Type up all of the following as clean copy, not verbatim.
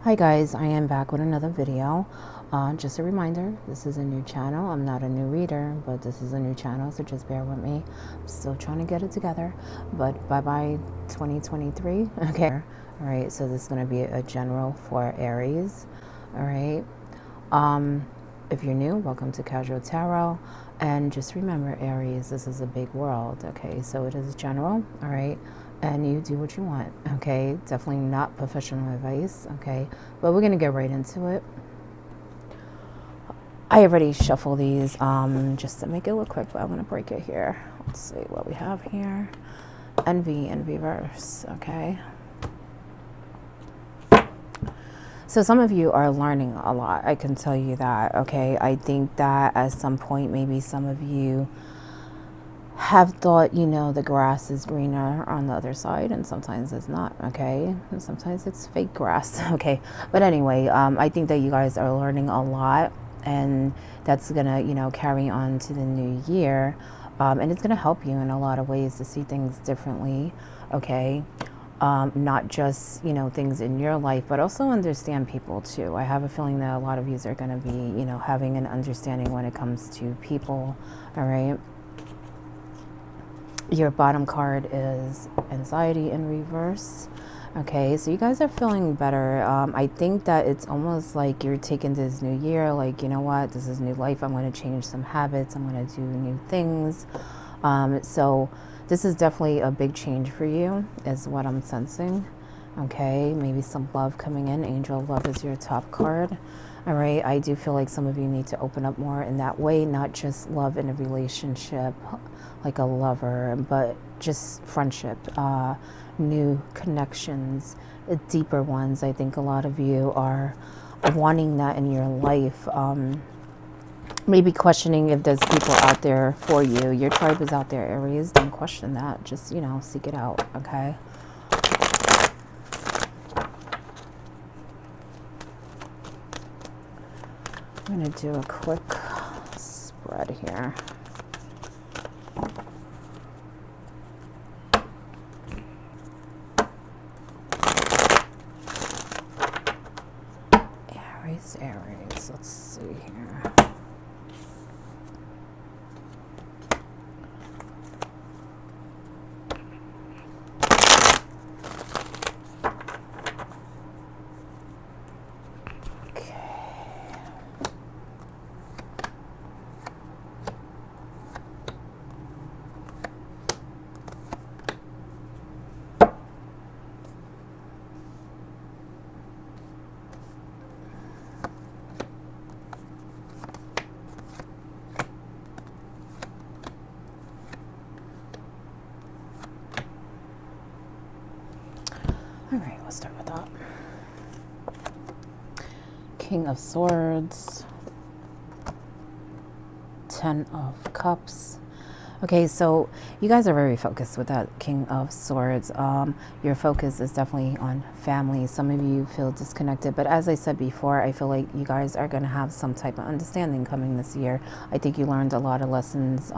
Hi guys, I am back with another video. Just a reminder, this is a new channel. I'm not a new reader, but this is a new channel, so just bear with me. I'm still trying to get it together, but bye-bye 2023. Okay. All right, so this is going to be a general for Aries. All right. If you're new, welcome to Casual Tarot. And just remember, Aries, this is a big world. Okay, so it is general. All right. And you do what you want, okay? Definitely not professional advice, okay? But we're gonna get right into it. I already shuffled these just to make it look quick, but I'm gonna break it here. Let's see what we have here. Envy in reverse, okay? So some of you are learning a lot, I can tell you that, okay? I think that at some point, maybe some of you have thought, you know, the grass is greener on the other side, and sometimes it's not, okay? And sometimes it's fake grass, okay? But anyway, I think that you guys are learning a lot, and that's gonna, you know, carry on to the new year, and it's gonna help you in a lot of ways to see things differently, okay? Not just, you know, things in your life, but also understand people too. I have a feeling that a lot of you are gonna be, you know, having an understanding when it comes to people, all right? Your bottom card is anxiety in reverse. Okay, so you guys are feeling better. I think that it's almost like you're taking this new year, like, you know what, this is new life. I'm going to change some habits. I'm going to do new things. So this is definitely a big change for you, is what I'm sensing. Okay, maybe some love coming in. Angel of Love is your top card. All right, I do feel like some of you need to open up more in that way, not just love in a relationship, like a lover, but just friendship, new connections, deeper ones. I think a lot of you are wanting that in your life. Maybe questioning if there's people out there for you. Your tribe is out there, Aries. Don't question that. Just, you know, seek it out, okay? I'm going to do a quick spread here. Aries, let's see here. All right, let's start with that. King of Swords, 10 of Cups. Okay, so you guys are very focused with that King of Swords. Your focus is definitely on family. Some of you feel disconnected, but as I said before, I feel like you guys are going to have some type of understanding coming this year. I think you learned a lot of lessons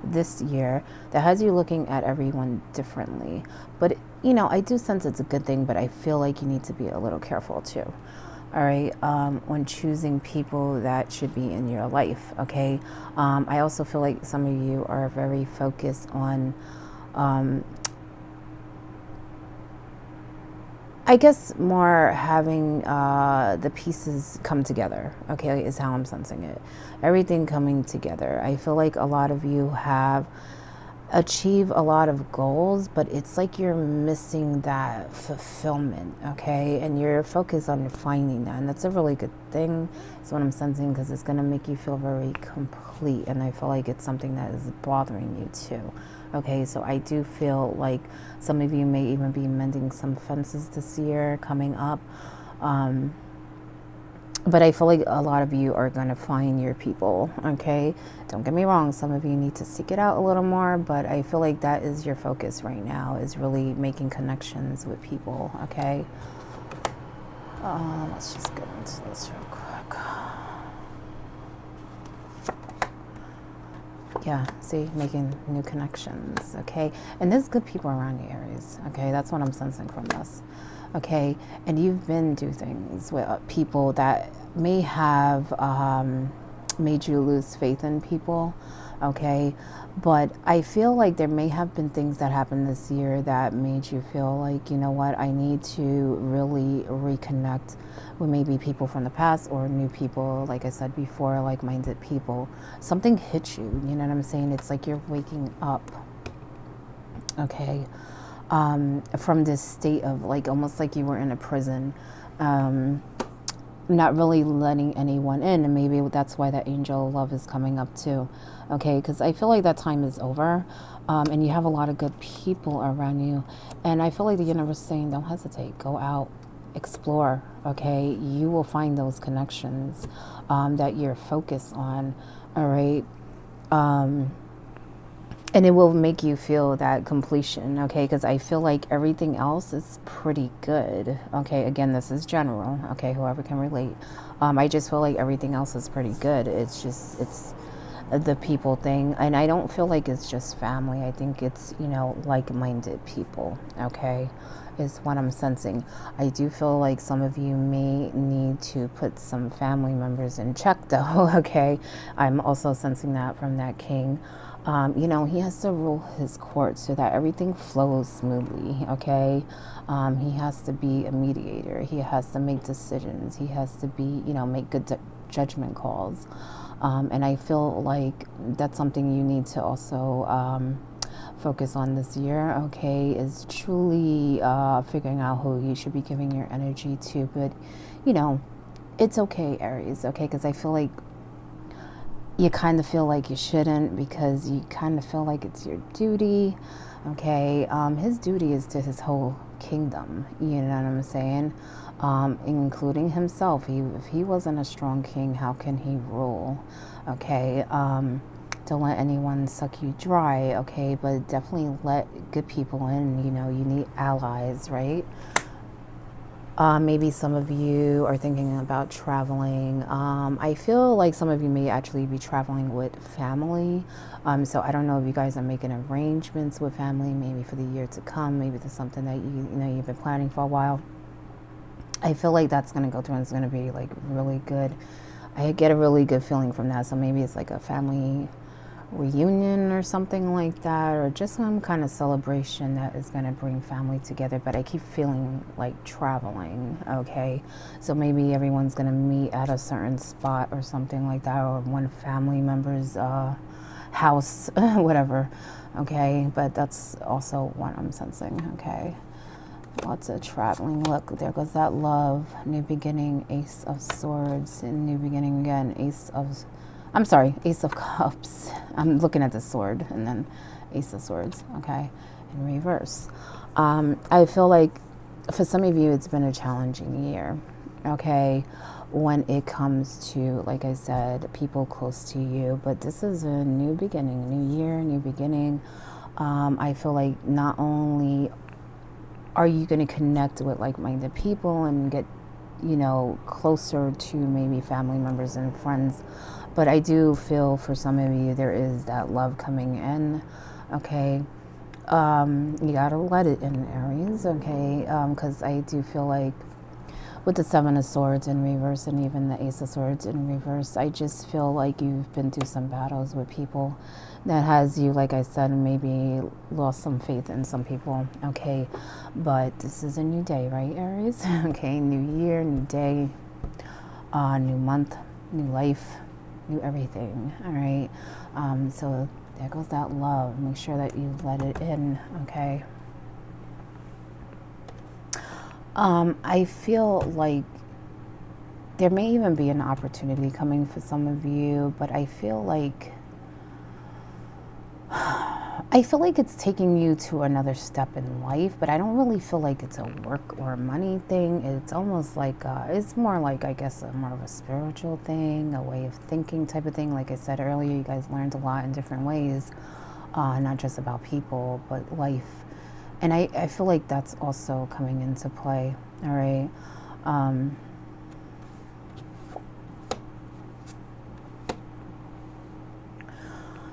this year that has you looking at everyone differently. But, you know, I do sense it's a good thing, but I feel like you need to be a little careful too. All right, when choosing people that should be in your life, okay? I also feel like some of you are very focused on, I guess, more having the pieces come together, okay, is how I'm sensing it. Everything coming together. I feel like a lot of you have achieve a lot of goals, but it's like you're missing that fulfillment, okay? And you're focused on finding that, and that's a really good thing. That's what I'm sensing, because it's going to make you feel very complete, and I feel like it's something that is bothering you too, okay? So I do feel like some of you may even be mending some fences this year coming up. But I feel like a lot of you are going to find your people, okay? Don't get me wrong. Some of you need to seek it out a little more, but I feel like that is your focus right now, is really making connections with people, okay? Let's just get into this real quick. Yeah, see, making new connections, okay? And there's good people around you, Aries, okay? That's what I'm sensing from this. okay? And you've been through things with people that may have made you lose faith in people, okay? But I feel like there may have been things that happened this year that made you feel like, you know what, I need to really reconnect with maybe people from the past or new people, like I said before, like-minded people. Something hit you, you know what I'm saying? It's like you're waking up, okay, from this state of like almost like you were in a prison, not really letting anyone in. And maybe that's why that angel of love is coming up too, okay? Because I feel like that time is over, and you have a lot of good people around you. And I feel like the universe is saying, don't hesitate, go out, explore, okay? You will find those connections that you're focused on, all right? And it will make you feel that completion, okay? Because I feel like everything else is pretty good, okay? Again, this is general, okay? Whoever can relate. I just feel like everything else is pretty good. It's the people thing. And I don't feel like it's just family. I think it's, you know, like-minded people, okay? Is what I'm sensing. I do feel like some of you may need to put some family members in check though, okay? I'm also sensing that from that king. You know, he has to rule his court so that everything flows smoothly, okay? He has to be a mediator. He has to make decisions. He has to be, you know, make good judgment calls. And I feel like that's something you need to also focus on this year, okay, is truly figuring out who you should be giving your energy to. But, you know, it's okay, Aries, okay? Because I feel like you kind of feel like you shouldn't because you kind of feel like it's your duty, okay? His duty is to his whole kingdom, you know what I'm saying? Including himself. If he wasn't a strong king, how can he rule, okay? Don't let anyone suck you dry, okay? But definitely let good people in, you know, you need allies, right? Maybe some of you are thinking about traveling. I feel like some of you may actually be traveling with family. So I don't know if you guys are making arrangements with family, maybe for the year to come. Maybe there's something that you know you've been planning for a while. I feel like that's going to go through and it's going to be like really good. I get a really good feeling from that. So maybe it's like a family reunion or something like that, or just some kind of celebration that is going to bring family together. But I keep feeling like traveling, okay? So maybe everyone's going to meet at a certain spot or something like that, or one family member's house, whatever, okay? But that's also what I'm sensing, okay? Lots of traveling. Look, there goes that love. New beginning, Ace of Swords, and new beginning again, Ace of Cups. I'm looking at the sword and then Ace of Swords, okay, in reverse. I feel like for some of you, it's been a challenging year, okay, when it comes to, like I said, people close to you. But this is a new beginning, new year, new beginning. I feel like not only are you going to connect with like-minded people and get, you know, closer to maybe family members and friends, but I do feel for some of you there is that love coming in, okay? You gotta let it in, Aries, okay? Because I do feel like with the Seven of Swords in reverse and even the Ace of Swords in reverse, I just feel like you've been through some battles with people that has you, like I said, maybe lost some faith in some people, okay? But this is a new day, right, Aries? Okay, new year, new day, new month, new life, new everything, all right? So there goes that love. Make sure that you let it in, okay? I feel like there may even be an opportunity coming for some of you, but I feel like it's taking you to another step in life, but I don't really feel like it's a work or money thing. It's almost like, it's more like, I guess, more of a spiritual thing, a way of thinking type of thing. Like I said earlier, you guys learned a lot in different ways, not just about people, but life. And I feel like that's also coming into play, all right?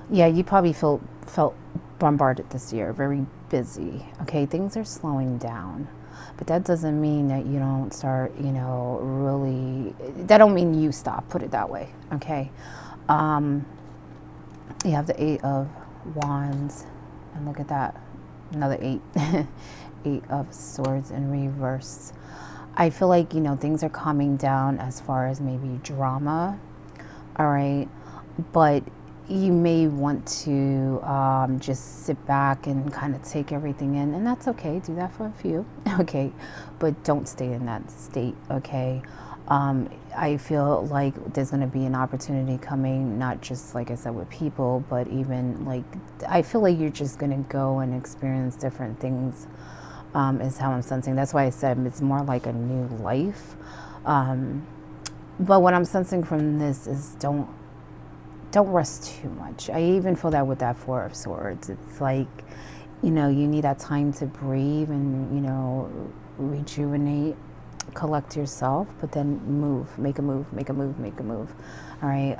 Yeah, you probably felt bombarded this year, very busy, okay? Things are slowing down. but that doesn't mean that you don't start, really, that don't mean you stop, put it that way, okay? You have the Eight of Wands, and look at that, another 8. 8 of Swords in reverse. I feel like, things are calming down as far as maybe drama, all right? But you may want to just sit back and kind of take everything in, and that's okay. Do that for a few, okay? But don't stay in that state, okay? I feel like there's going to be an opportunity coming, not just, like I said, with people, but even, like, I feel like you're just going to go and experience different things, is how I'm sensing. That's why I said it's more like a new life. But what I'm sensing from this is don't rest too much. I even feel that with that Four of Swords. It's like, you need that time to breathe and, rejuvenate, collect yourself, but then move, make a move. All right.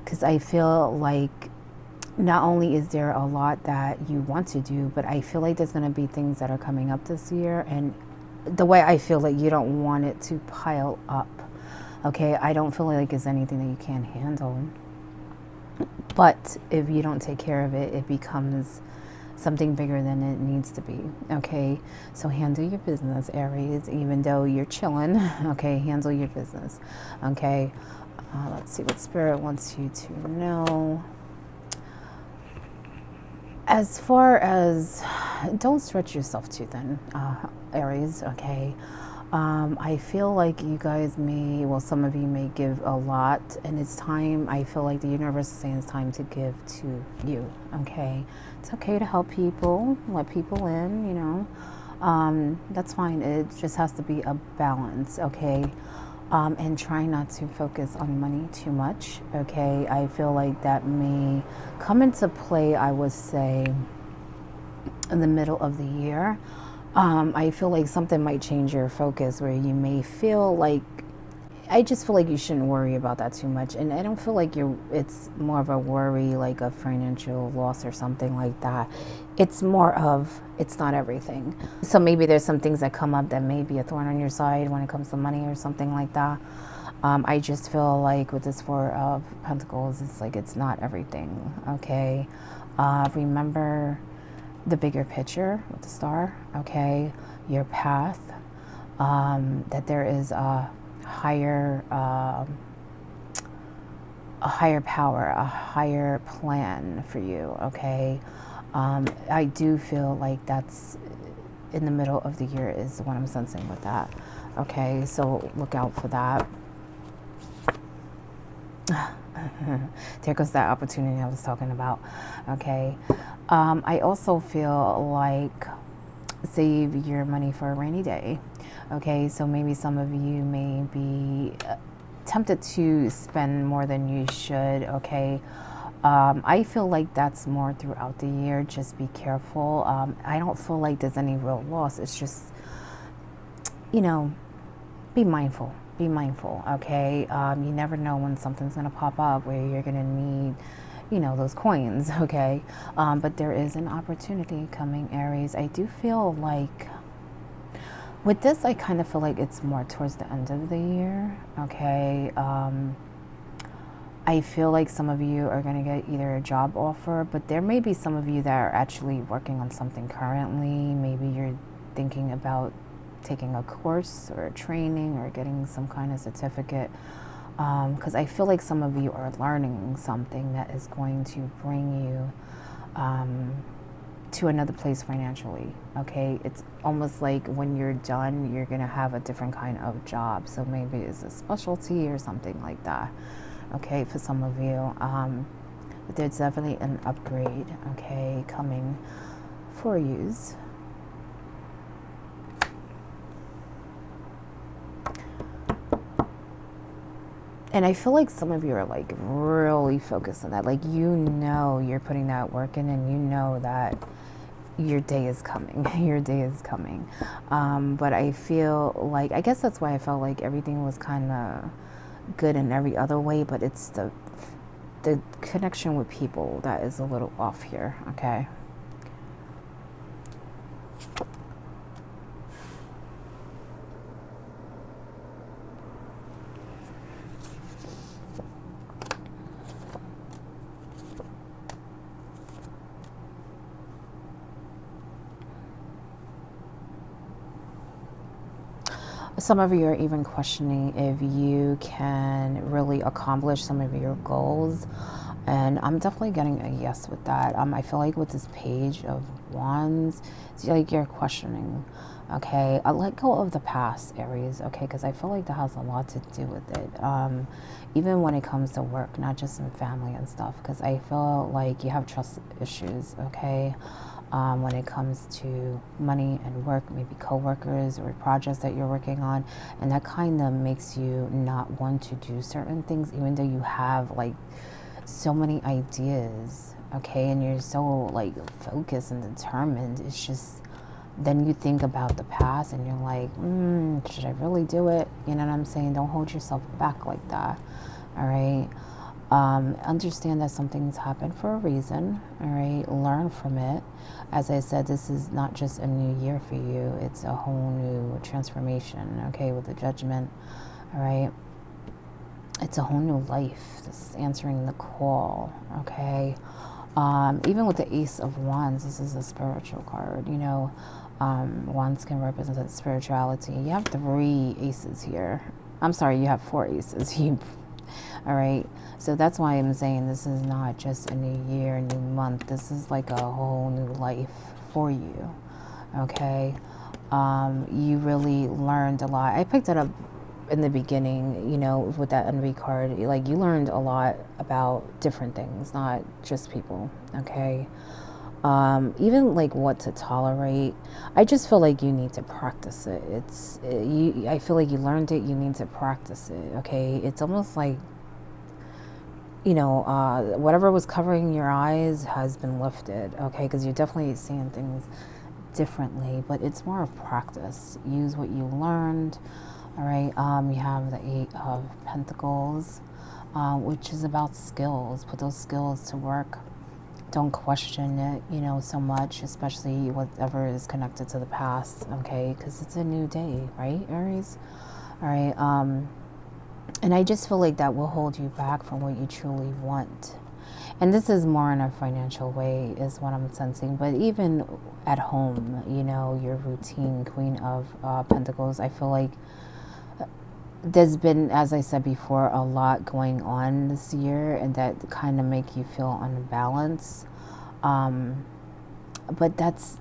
Because I feel like not only is there a lot that you want to do, but I feel like there's going to be things that are coming up this year. And the way I feel like you don't want it to pile up. Okay. I don't feel like it's anything that you can't handle. But if you don't take care of it, it becomes something bigger than it needs to be, okay? So handle your business, Aries, even though you're chilling, okay? Handle your business, okay? Let's see what Spirit wants you to know. As far as, don't stretch yourself too thin, Aries, okay? I feel like you guys may, well, some of you may give a lot, and it's time, I feel like the universe is saying it's time to give to you, okay? It's okay to help people, let people in, that's fine. It just has to be a balance, okay? And try not to focus on money too much, okay? I feel like that may come into play, I would say, in the middle of the year. I feel like something might change your focus where you may feel like, I just feel like you shouldn't worry about that too much. And I don't feel like it's more of a worry, like a financial loss or something like that. It's more of, it's not everything. So maybe there's some things that come up that may be a thorn on your side when it comes to money or something like that. I just feel like with this Four of Pentacles, it's like it's not everything, okay? Remember the bigger picture with the star, okay? Your path, that there is a higher power, a higher plan for you, okay? I do feel like that's in the middle of the year is what I'm sensing with that, okay? So look out for that. There goes that opportunity I was talking about, okay? I also feel like save your money for a rainy day, okay? So maybe some of you may be tempted to spend more than you should, okay? I feel like that's more throughout the year. Just be careful. I don't feel like there's any real loss. It's just, be mindful. Be mindful, okay? You never know when something's going to pop up where you're going to need, those coins, okay? But there is an opportunity coming, Aries. I do feel like with this, I kind of feel like it's more towards the end of the year, okay? I feel like some of you are going to get either a job offer, but there may be some of you that are actually working on something currently. Maybe you're thinking about taking a course or a training or getting some kind of certificate, because I feel like some of you are learning something that is going to bring you to another place financially, okay? It's almost like when you're done, you're going to have a different kind of job. So maybe it's a specialty or something like that, okay, for some of you. But there's definitely an upgrade, okay, coming for yous. And I feel like some of you are like really focused on that. Like, you're putting that work in, and you know that your day is coming. Your day is coming. But I feel like, I guess that's why I felt like everything was kind of good in every other way, but it's the connection with people that is a little off here, okay? Some of you are even questioning if you can really accomplish some of your goals. And I'm definitely getting a yes with that. I feel like with this page of wands, it's like you're questioning. Okay, I let go of the past, Aries. Okay, because I feel like that has a lot to do with it. Even when it comes to work, not just in family and stuff. Because I feel like you have trust issues. Okay, when it comes to money and work, maybe coworkers or projects that you're working on, and that kind of makes you not want to do certain things, even though you have like so many ideas, okay, and you're so like focused and determined. It's just then you think about the past and you're like, should I really do it? You know what I'm saying? Don't hold yourself back like that. All right. Understand that some things happen for a reason. All right. Learn from it. As I said, this is not just a new year for you. It's a whole new transformation. Okay. With the judgment. All right. It's a whole new life. This is answering the call. Okay. Even with the Ace of Wands, this is a spiritual card. You know, wands can represent spirituality. You have 3 aces here. I'm sorry, you have 4 aces. All right. So that's why I'm saying this is not just a new year, a new month. This is like a whole new life for you. Okay. You really learned a lot. I picked it up in the beginning, you know, with that envy card. Like, you learned a lot about different things, not just people. Okay. Even like what to tolerate. I just feel like you need to practice it. I feel like you learned it. You need to practice it. Okay. It's almost like, you know, whatever was covering your eyes has been lifted. Okay. Because you're definitely seeing things differently, but it's more of practice. Use what you learned. All right. You have the 8 of Pentacles, which is about skills. Put those skills to work. Don't question it, you know, so much, especially whatever is connected to the past. Okay, because it's a new day, right, Aries? All right. And I just feel like that will hold you back from what you truly want. And this is more in a financial way, is what I'm sensing. But even at home, you know, your routine, Queen of Pentacles, I feel like there's been, as I said before, a lot going on this year, and that kind of make you feel unbalanced. But that's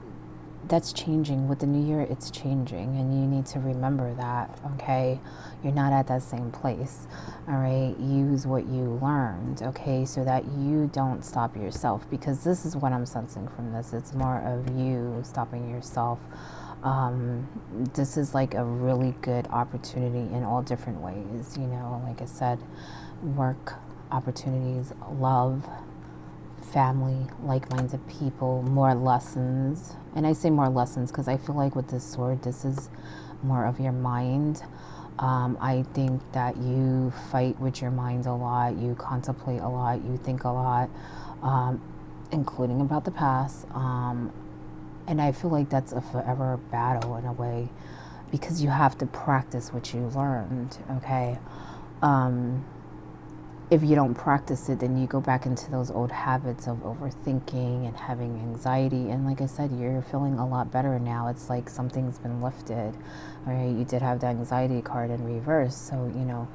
changing. With the new year, it's changing, and you need to remember that. Okay, you're not at that same place. All right, use what you learned. Okay, so that you don't stop yourself, because this is what I'm sensing from this. It's more of you stopping yourself. This is like a really good opportunity in all different ways. You know, like I said, work opportunities, love, family, like-minded people, more lessons. And I say more lessons because I feel like with this sword, this is more of your mind. I think that you fight with your mind a lot. You contemplate a lot. You think a lot, including about the past. And I feel like that's a forever battle in a way, because you have to practice what you learned. Okay. If you don't practice it, then you go back into those old habits of overthinking and having anxiety. And like I said, you're feeling a lot better now. It's like something's been lifted. All right, you did have the anxiety card in reverse. So, you know,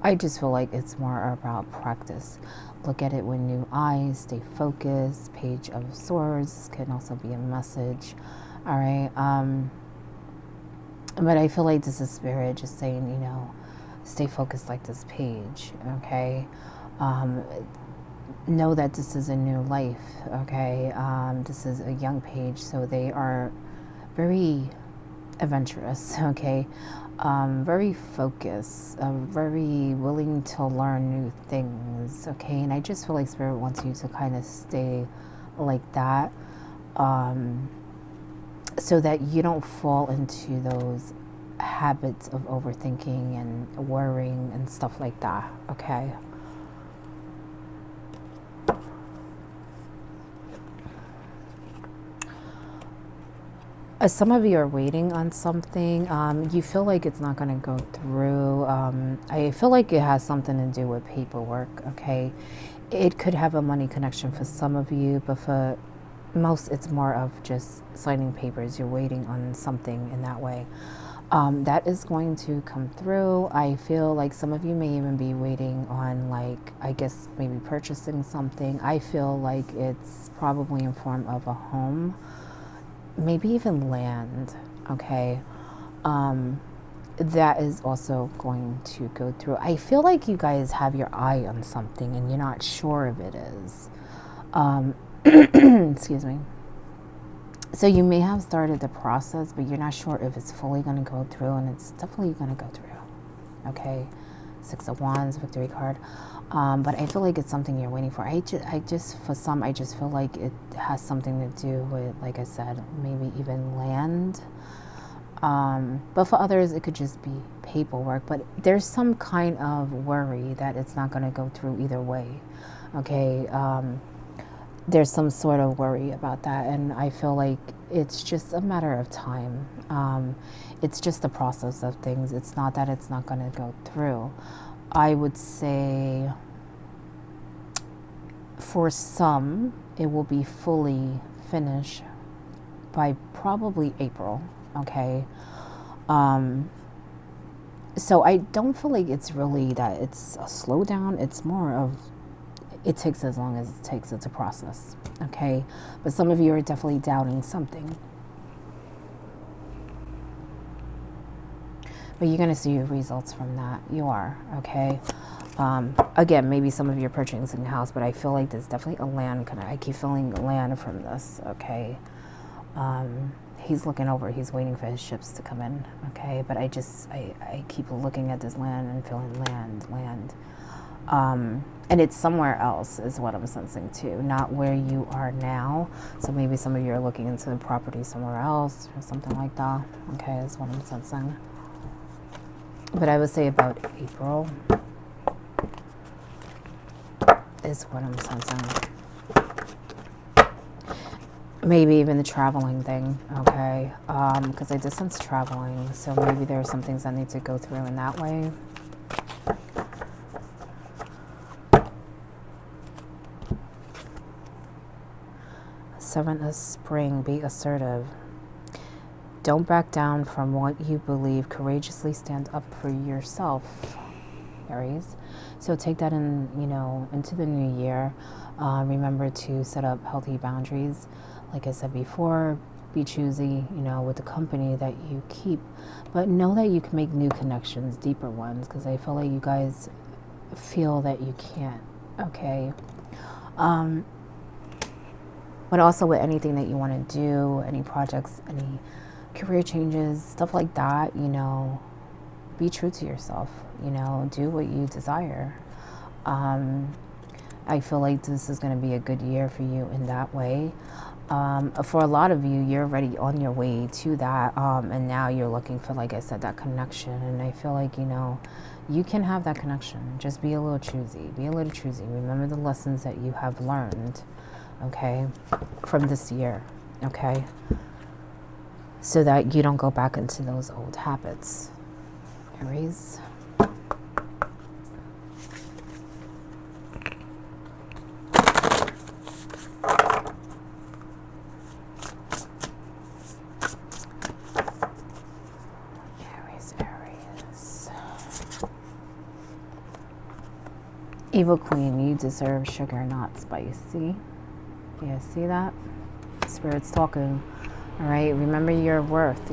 I just feel like it's more about practice. Look at it with new eyes, stay focused. Page of Swords can also be a message. All right. But I feel like this is spirit just saying, you know, stay focused like this page, okay? Know that this is a new life, okay? This is a young page, so they are very adventurous, okay? Very focused, very willing to learn new things, okay? And I just feel like spirit wants you to kind of stay like that, so that you don't fall into those habits of overthinking and worrying and stuff like that, okay? Some of you are waiting on something. You feel like it's not going to go through. I feel like it has something to do with paperwork, okay? It could have a money connection for some of you, but for most, it's more of just signing papers. You're waiting on something in that way. That is going to come through. I feel like some of you may even be waiting on, like, I guess maybe purchasing something. I feel like it's probably in form of a home, maybe even land, okay? That is also going to go through. I feel like you guys have your eye on something and you're not sure if it is. Excuse me. So you may have started the process, but you're not sure if it's fully going to go through, and it's definitely going to go through. Okay, 6 of Wands, victory card. But I feel like it's something you're waiting for. I just, for some, I just feel like it has something to do with, like I said, maybe even land. But for others, it could just be paperwork. But there's some kind of worry that it's not going to go through either way. Okay. There's some sort of worry about that, and I feel like it's just a matter of time. It's just the process of things. It's not that it's not going to go through. I would say for some, it will be fully finished by probably April, okay? So I don't feel like it's really that it's a slowdown. It's more of it takes as long as it takes. It's a process, okay? But some of you are definitely doubting something. But you're going to see results from that. You are, okay? Again, maybe some of you are purchasing a house, but I feel like there's definitely a land. I keep feeling land from this, okay? He's looking over. He's waiting for his ships to come in, okay? But I keep looking at this land and feeling land. And it's somewhere else is what I'm sensing too, not where you are now. So maybe some of you are looking into the property somewhere else or something like that. Okay, is what I'm sensing. But I would say about April is what I'm sensing. Maybe even the traveling thing, okay? Because I just sense traveling. So maybe there are some things that need to go through in that way. Seven of Spring, be assertive. Don't back down from what you believe. Courageously stand up for yourself, Aries. So take that in, into the new year. Remember to set up healthy boundaries. Like I said before, be choosy, with the company that you keep. But know that you can make new connections, deeper ones, because I feel like you guys feel that you can't, okay? But also with anything that you want to do, any projects, any career changes, stuff like that, be true to yourself, do what you desire. I feel like this is going to be a good year for you in that way. For a lot of you, you're already on your way to that. And now you're looking for, like I said, that connection. And I feel like, you can have that connection. Just be a little choosy. Be a little choosy. Remember the lessons that you have learned, okay, from this year, okay? So that you don't go back into those old habits, Aries. Aries. Evil Queen, you deserve sugar, not spicy. Yeah, see that? Spirit's talking. All right, remember your worth.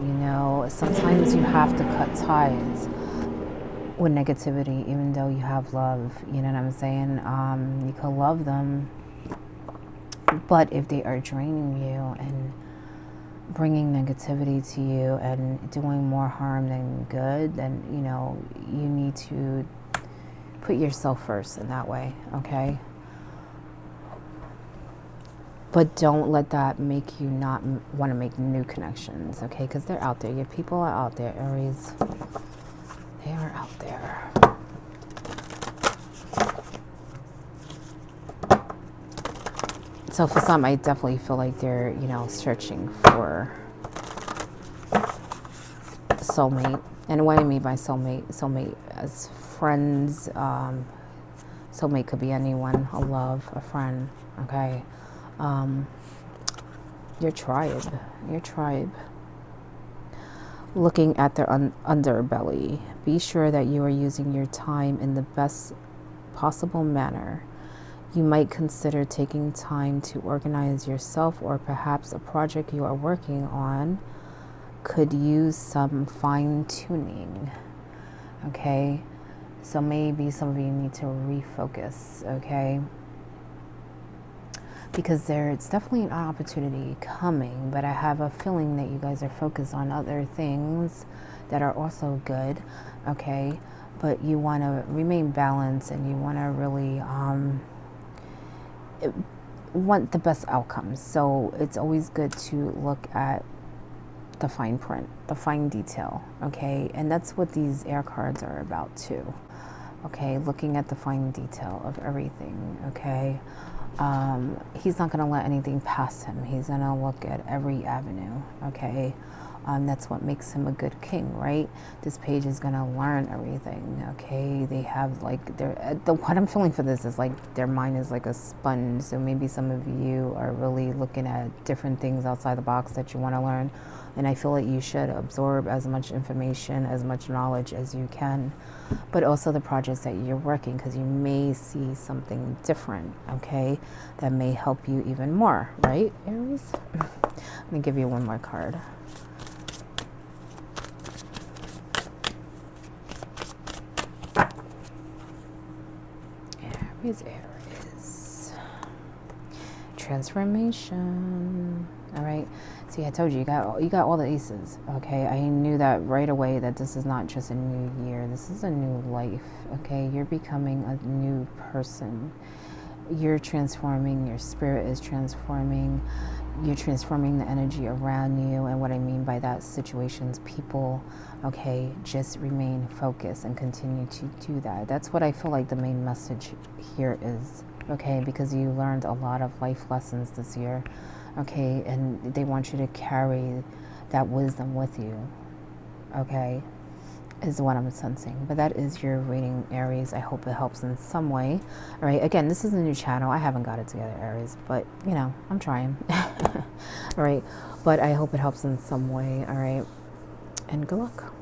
Sometimes you have to cut ties with negativity, even though you have love. You know what I'm saying? You could love them, but if they are draining you and bringing negativity to you and doing more harm than good, then you need to put yourself first in that way. Okay. But don't let that make you not want to make new connections, okay? Because they're out there. Your people are out there, Aries. They are out there. So for some, I definitely feel like they're, searching for a soulmate. And what I mean by soulmate as friends, soulmate could be anyone, a love, a friend, okay? Your tribe. looking at their underbelly. Be sure that you are using your time in the best possible manner. You might consider taking time to organize yourself, or perhaps a project you are working on could use some fine tuning. Okay, so maybe some of you need to refocus, okay? Because it's definitely an opportunity coming, but I have a feeling that you guys are focused on other things that are also good, okay? But you want to remain balanced, and you want to really want the best outcomes. So it's always good to look at the fine print, the fine detail, okay? And that's what these air cards are about too, okay? Looking at the fine detail of everything, okay? He's not going to let anything pass him. He's going to look at every avenue, okay? That's what makes him a good king, right? This page is going to learn everything, okay? They have like, what I'm feeling for this is like their mind is like a sponge. So maybe some of you are really looking at different things outside the box that you want to learn. And I feel like you should absorb as much information, as much knowledge as you can, but also the projects that you're working, because you may see something different, okay, that may help you even more, right, Aries? Let me give you one more card. Aries. Transformation. All right. See, I told you, you got all the aces. Okay. I knew that right away, that this is not just a new year. This is a new life. Okay. You're becoming a new person. You're transforming. Your spirit is transforming. You're transforming the energy around you. And what I mean by that, situations, people, okay, just remain focused and continue to do that. That's what I feel like the main message here is, okay, because you learned a lot of life lessons this year, okay, and they want you to carry that wisdom with you, okay, is what I'm sensing. But that is your reading, Aries. I hope it helps in some way. All right, again, this is a new channel. I haven't got it together, Aries, but you know, I'm trying. All right, but I hope it helps in some way. All right, and good luck.